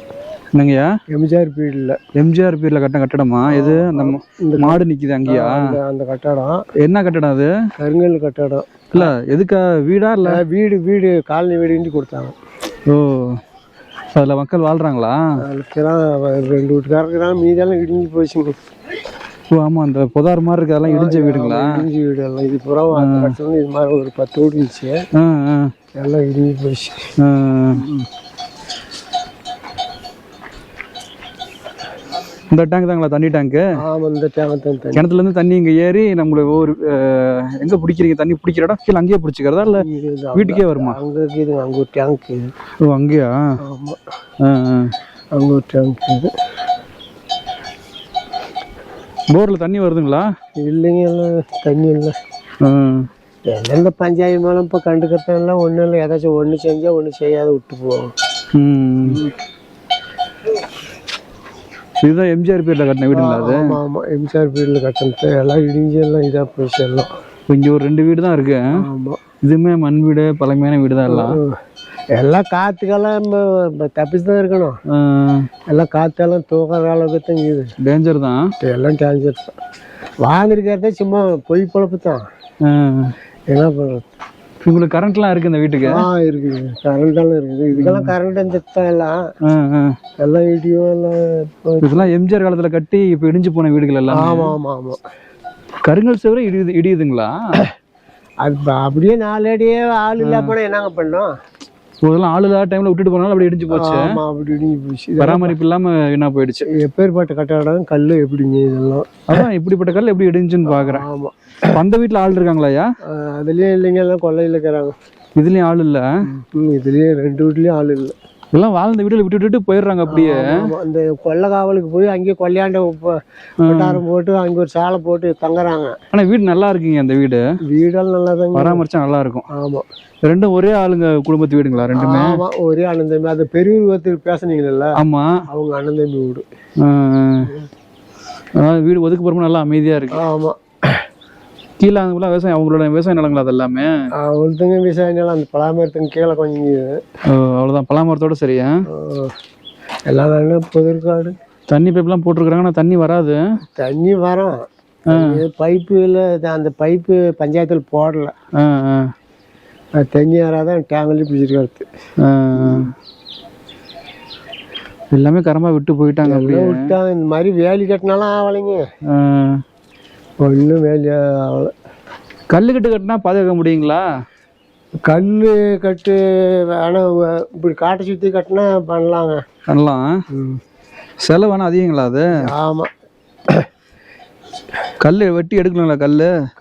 என்னங்கய்யா? எம்ஜிஆர் பீரியட்ல. எம்ஜிஆர் பீரியட்ல கட்டின கட்டடமா இது? அந்த மாடு நிக்குது அங்கேயா? அந்த கட்டடம் என்ன கட்டடம் அது? கருங்கல் கட்டடம். இல்ல எதுக்கா? வீடா? இல்ல வீடு காலனி வீடு கொடுத்தாங்க. ஓ, அதில் மக்கள் வாழ்றாங்களா? அதுக்கெல்லாம் 2 வீட்டுக்காரருக்குறாங்க, மீதெல்லாம் இடிஞ்சு போச்சுங்க. ஓ ஆமாம், அந்த புதார் மாதிரி இருக்கு, அதெல்லாம் இடிஞ்ச வீடுங்களா? இடிஞ்ச வீடு எல்லாம். இது புறம் இது மாதிரி ஒரு 10 வீடு இருந்துச்சு, எல்லாம் இடிஞ்சு போச்சு. இந்த டேங்க் தாங்களா தண்ணி டேங்க்கு? ஆமாம், இந்த டேங்க் தான். கிணத்துலேருந்து தண்ணி இங்கே ஏறி நம்மளுக்கு ஒரு எங்கே பிடிக்கிறீங்க? தண்ணி பிடிக்கிற இடம் கீழே அங்கேயே பிடிச்சிக்கிறதா இல்லை வீட்டுக்கே வருமா? அங்கே இருக்குதுங்க, அங்கே ஒரு டேங்க். ஓ அங்கேயா? ஆமாம், அங்கே ஒரு டேங்க் இருக்குது. போரில் தண்ணி வருதுங்களா? இல்லைங்க, எல்லாம் தண்ணி இல்லை. எல்லாம் இந்த பஞ்சாயத்து மேலே இப்போ கண்டுக்கிறதெல்லாம் ஒன்றும் இல்லை. ஏதாச்சும் ஒன்று செஞ்சால் ஒன்று செய்யாத விட்டு போவோம். இதுதான் எம்ஜிஆர் பீரியட்ல கட்டின வீடுங்களா அது? ஆமாம், எம்ஜிஆர் பீரியட்ல கட்டினது எல்லாம் இடிஞ்சு எல்லாம் இதாக போயிடுச்சு எல்லாம். இங்கே ஒரு 2 வீடு தான் இருக்கு. ஆமாம், இதுவுமே மண் வீடு, பழமையான வீடு தான் எல்லாம். எல்லாம் காற்றுக்கெல்லாம் தப்பிச்சு தான் இருக்கணும். எல்லாம் காற்றெல்லாம் தூக்கிற அளவுக்கு தான் இது. டேஞ்சர் தான், எல்லாம் டேஞ்சர் தான். வாங்கிருக்கிறதே சும்மா பொய் பொழப்பு தான். என்ன பண்ணுறது? உங்களுக்கு கரண்ட்லாம் இருக்கு இந்த வீட்டுக்கு? இருக்குது, கரண்டெல்லாம் இருக்குது. இதுக்கெல்லாம் கரண்ட் இந்த எல்லாம் இடியோ எல்லாம். இதெல்லாம் எம்ஜிஆர் காலத்தில் கட்டி இப்போ இடிஞ்சு போன வீடுகள் எல்லாம். ஆமாம். கருங்கல் சேவரை இடியுதுங்களா? அது அப்படியே 4 அடியே ஆள் இல்லா போனால் என்னங்க பண்ணோம்? இதெல்லாம் ஆள் இல்லாத டைம்ல விட்டுட்டு போனாலும் அப்படி இடிஞ்சு போச்சு. அப்படி இடிஞ்சு போச்சு. பராமரிப்பு இல்லாம என்ன போயிடுச்சு. எப்பேற்பட்ட கட்டடம் கல் எப்படிங்க இதெல்லாம்? அதான் இப்படிப்பட்ட கல் எப்படி இடிஞ்சுன்னு பாக்குறேன். ஆமாம். அந்த வீட்டுல ஆள் இருக்காங்களாயா? அதுலயும் இல்லைங்க, எல்லாம் கொள்ளையில இருக்கிறாங்க. இதுலயும் ஆள் இல்ல? இதுலயும் 2 வீட்லயும் ஆள் இல்லை. எல்லாம் வாழ்ந்த வீட்டுல விட்டுட்டு போயிடுறாங்க அப்படியே. அந்த கொள்ளை காவலுக்கு போய் அங்கேயே கொள்ளையாண்ட கொட்டாரம் போட்டு அங்கே ஒரு சாலை போட்டு தங்குறாங்க. ஆனா வீடு நல்லா இருக்குங்க. அந்த வீடெல்லாம் நல்லா தாங்க, பராமரிச்சா நல்லா இருக்கும். ஆமாம். ரெண்டும் ஒரே ஆளுங்க குடும்பத்து வீடுங்களா ரெண்டுமே? ஆமாம், ஒரே அண்ணன் தம்பி. அது பெரிய ஒருத்தர் பேசுனீங்கல்ல? ஆமா, அவங்க அண்ணன் தம்பி வீடு. வீடு ஒதுக்குப்புறமா நல்லா அமைதியா இருக்கு. ஆமாம். கீழே அங்கே விவசாயம், அவங்களோட விவசாய நிலங்களா அது எல்லாமே? அவங்களுக்குங்க விவசாய நிலம். அந்த பலாமரத்துக்கு கீழே கொஞ்சம். அவ்வளோதான், பலாமரத்தோட சரியா? எல்லா நாளும் புதற்காடு. தண்ணி பைப்லாம் போட்டிருக்கிறாங்க, ஆனால் தண்ணி வராது. தண்ணி வரும், பைப்பில். அந்த பைப்பு பஞ்சாயத்தில் போடல. தண்ணி வராதான் டேங்கில் பிடிச்சிருக்காது. எல்லாமே கரமாக விட்டு போயிட்டாங்க. அப்படியே விட்டாங்க. இந்த மாதிரி வேலி கட்டினாலும் ஆகலைங்க. ஒன்றும் வேலையா ஆகலை. கல்லுக்கட்டு கட்டினா பாதுகாக்க முடியுங்களா? கல் கட்டு ஆனால் இப்படி காட்டை சுற்றி கட்டினா பண்ணலாம். செலவு ஆனால் அதிகங்களா அது? ஆமாம். கல் வெட்டி எடுக்கணுங்களா?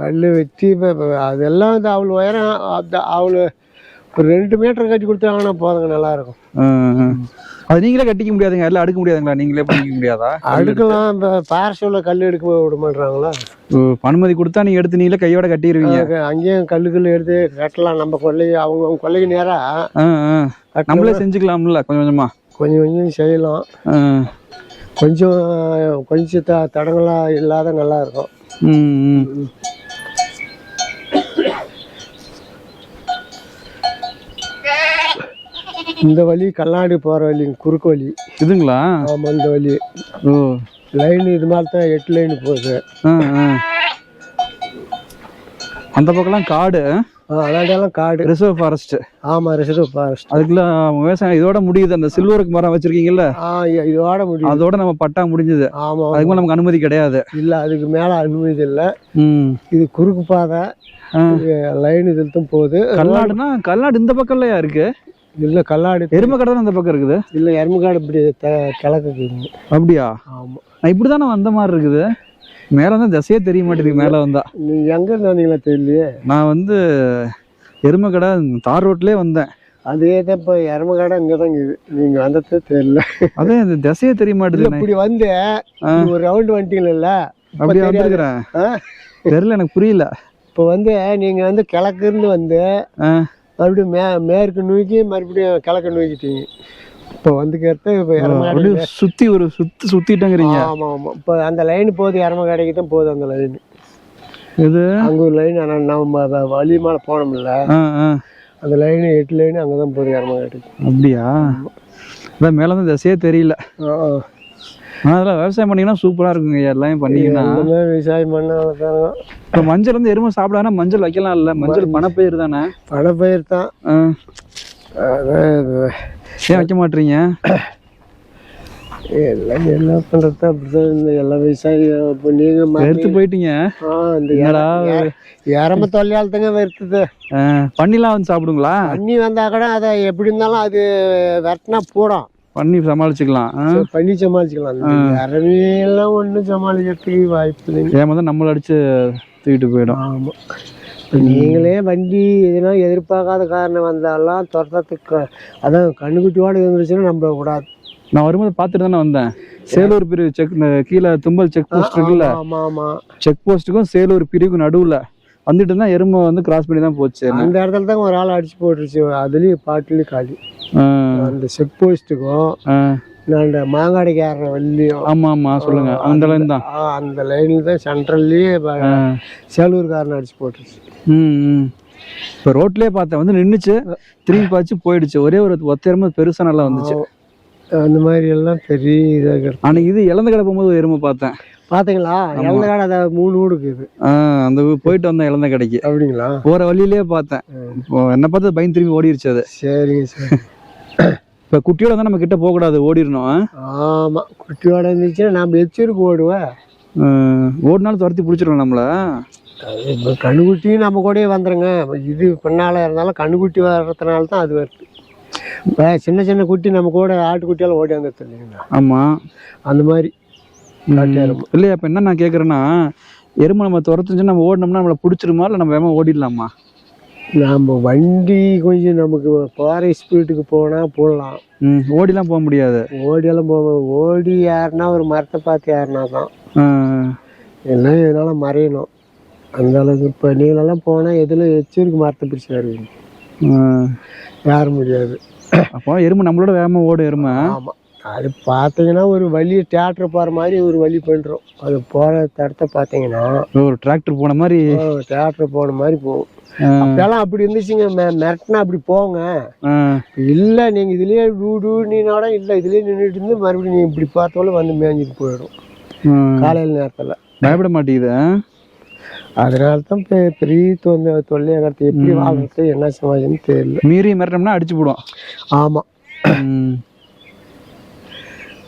கல் வெட்டி அதெல்லாம் இந்த அவ்வளோ உயரம். அவ்வளோ ஒரு 2 மீட்டர் கட்டி கொடுத்தாங்கன்னா போதுங்க, நல்லாயிருக்கும். அது நீங்களே கட்டிக்க முடியாதுங்க, எல்லாம் அடுக்க முடியாதுங்களா? நீங்களே பண்ணிக்க முடியாதா? அடுக்கலாம். இப்போ பாரசூலில் கல் எடுக்க விட மாட்டாங்களா? அனுமதி கொடுத்தா நீங்கள் எடுத்து நீங்களே கையோட கட்டிடுவீங்க. அங்கேயும் கல் எடுத்து கட்டலாம். நம்ம கொள்ளைக்கு அவங்க கொள்ளைக்கு நேராக நம்மளே செஞ்சுக்கலாம்ல. கொஞ்சம் செய்யலாம். கொஞ்சம் தடங்களாக இல்லாத நல்லா இருக்கும். இந்த வழி கல்லாடி போகிற வழி, குறுக்கு வழி இதுங்களா? ஆமாம், இந்த வழி. லைன் இது மாதிரி தான் 8 லைன் போகுது. அந்த பக்கம்லாம் காடு. அதாண்டியெல்லாம் காடு, ரிசர்வ் ஃபாரஸ்ட். ஆமாம் ரிசர்வ் ஃபாரஸ்ட். அதுக்குள்ள விவசாயம் இதோட முடியுது. அந்த சில்வருக்கு மரம் வச்சிருக்கீங்கல்ல, இதோட முடியும். அதோட நம்ம பட்டா முடிஞ்சது. ஆமாம், அதுக்கு நமக்கு அனுமதி கிடையாது. இல்லை அதுக்கு மேலே அனுமதி இல்லை. இது குறுக்கு பாதை, லைன் இதில் தான் போகுது. கல்லாடுனா கல்லாடு இந்த பக்கம் இல்லையா இருக்கு? இல்லை கல்லாடு எருமைக்காடு தான் இந்த பக்கம் இருக்குது. இல்லை எருமைக்காடு இப்படி கிழக்கு. அப்படியா? ஆமாம். நான் இப்படி தானே வந்த மாதிரி இருக்குது. மேலே வந்து திசையே தெரிய மாட்டேங்குது. மேலே வந்தா நீங்கள் எங்கே இருந்தீங்களா தெரியலையே. நான் வந்து எருமைக்கடை தார் ரோட்லேயே வந்தேன். அதே தான் இப்போ எருமைக்காடை இங்கே தான் இருக்குது. நீங்கள் வந்ததே தெரியல. அதே இந்த திசையே தெரிய மாட்டேங்குது. இப்படி வந்து ஒரு ரவுண்டு வந்துட்டீங்கல்ல, அப்படியே வந்துருக்குறேன். தெரியல, எனக்கு புரியல. இப்போ வந்து நீங்கள் வந்து கிழக்குன்னு வந்து மறுபடியும் மேற்கு நோக்கி மறுபடியும் கிழக்கு நோக்கிட்டீங்க. இப்போ வந்து கேட்டு இப்போ எருமைக்காடு சுற்றி ஒரு சுற்றிட்டேங்கிறீங்க. ஆமாம் ஆமாம். இப்போ அந்த லைன் போகுது, எருமைக்காடைக்கு தான் போகுது அந்த லைன். இது அங்கே ஒரு லைன். ஆனால் நம்ம வழி மேலே போனோம்ல, அந்த லைனு 8 லைனு அங்கே தான் போகுது எருமைக்காடைக்கு. அப்படியா? அதான் மேலே வந்து திசையே தெரியல. அதெல்லாம் விவசாயம் பண்ணிங்கன்னா சூப்பராக இருக்குங்க. எல்லாமே பண்ணிங்கன்னா விவசாயம் பண்ண. இப்போ மஞ்சள் வந்து எருமை சாப்பிடானா மஞ்சள் வைக்கலாம் இல்லை? மஞ்சள் பணப்பயிர் தானே? பணப்பயிர் தான். ஏன் வைக்க மாட்டீங்க? எல்லாம் என்ன பண்ணுறது அப்படிதான். இந்த எல்லா விவசாயம் இப்போ நீங்கள் எடுத்து போயிட்டீங்க. இந்த எரம தொல்லையால் தாங்க வெறுத்துது. பண்ணிலாம் வந்து சாப்பிடுங்களா? பண்ணி வந்தால் கூட அதை எப்படி இருந்தாலும் அது விரட்டினா போடும். பண்ணி சமாளிச்சுக்கலாம். பண்ணி சமாளிச்சுக்கலாம். இறமையெல்லாம் ஒன்றும் சமாளிக்கிறதுக்கு வாய்ப்பு இல்லைங்க. ஏன் தான் நம்மளை அடித்து தூக்கிட்டு போயிடும். ஆமாம். நீங்களே வண்டி எதுனா எதிர்பார்க்காத காரணம் வந்தாலாம் துரத்துக்கு, அதான் கண்ணுக்குட்டியோடு இருந்துச்சுன்னா நம்ப கூடாது. நான் வரும்போது பார்த்துட்டு தானே வந்தேன். சேலூர் பிரிவு செக் கீழே தும்பல் செக் போஸ்ட் இருக்குல்ல, செக் போஸ்ட்டுக்கும் சேலூர் பிரிவுக்கு நடுவில் வந்துட்டு தான் எருமை வந்து கிராஸ் பண்ணி தான் போச்சு. அந்த இடத்துல தான் ஒரு ஆள் அடிச்சு போட்டுருச்சு. அதுலேயும் பாட்டிலையும் காலி. அந்த செக் போஸ்ட்டுக்கும் நான் மாங்காடிக்கு ஏற வள்ளியும். ஆமாம் ஆமாம், சொல்லுங்க. அந்த லைன் தான். அந்த லைனில் தான் சென்ட்ரல்லையே சேலூர்காரன் அடிச்சு போட்டுருச்சு. இப்போ ரோட்லேயே பார்த்தேன், வந்து நின்றுச்சு, திரும்பி பார்த்து போயிடுச்சு. ஒரே ஒரு ஒத்த பெருசாக நல்லா வந்துச்சு. அந்த மாதிரி எல்லாம் பெரிய இதாக. ஆனால் இது இழந்த கடை போகும்போது ஒரு எருமை பார்த்தேன். பார்த்தீங்களா? இழந்த கடை அதை 3 வீடு இருக்குது. அந்த போயிட்டு வந்தேன் இழந்த கடைக்கு. அப்படிங்களா? போகிற வழியிலே பார்த்தேன். என்ன பார்த்து பயந்து திரும்பி ஓடிடுச்சு அது. சரிங்க சரி. இப்போ குட்டியோட தான் நம்ம கிட்ட போகக்கூடாது, ஓடிடணும். ஆமாம், குட்டியோட இருந்துச்சுன்னா நம்ம எச்சரிக்கை ஓடுவேன். ஓடினாலும் துரத்தி பிடிச்சிருவோம் நம்மள. இப்போ கண்ணுக்குட்டியும் நம்ம கூடயே வந்துடுங்க. இது பின்னால் இருந்தாலும் கண்ணுக்குட்டி வர்றதுனால தான் அது வருது. இப்போ சின்ன சின்ன குட்டி நம்ம கூட ஆட்டுக்குட்டியால் ஓடி வந்துடுது இல்லைங்களா? ஆமாம், அந்த மாதிரி இல்லையா? இப்போ என்ன நான் கேட்குறேன்னா, எருமை நம்ம துரத்துச்சுன்னா நம்ம ஓடினோம்னா நம்மளை பிடிச்சிருமா, இல்லை நம்ம வேகமாக ஓடிடலாமா? நம்ம வண்டி கொஞ்சம் நமக்கு போகிற ஸ்பீடுக்கு போனால் போடலாம். ஓடிலாம் போக முடியாது. ஓடியெல்லாம் ஓடி யாருன்னா ஒரு மரத்தை பார்த்து யாருனா தான் எல்லாம் இதனால் மறையணும். அந்த அளவுக்கு இப்போ நீங்களெல்லாம் போனால் எதில் எச்சரிக்கை மரத்தை பிடிச்சி வருவீங்க, யார முடியாது. அப்போ எருமை நம்மளோட வேகமாக ஓடும் எருமை. ஆமாம், அது பார்த்தீங்கன்னா ஒரு வழி டிராக்டர் போகிற மாதிரி ஒரு வழி பண்ணுறோம். அது போகிற தடத்தை பார்த்தீங்கன்னா ஒரு டிராக்டர் போன மாதிரி, டிராக்டர் போன மாதிரி போகும். அப்பெல்லாம் அப்படி இருந்துச்சுங்க. மிரட்டினா அப்படி போங்க. இல்லை நீங்கள் இதுலேயே நீனோட இல்லை இதுலேயே நின்றுட்டு இருந்து மறுபடியும் நீங்கள் இப்படி பார்த்தாலும் வந்து மேய்ஞ்சிட்டு போயிடும் காலையில் நேரத்தில். பயப்பட மாட்டேங்குது. அதனால தான் பெரிய தொல்லையாக எப்படி வாழ்றது என்ன சமாளின்னு தெரியல. மீறி மிரட்டோம்னா அடிச்சு போடும். ஆமாம்.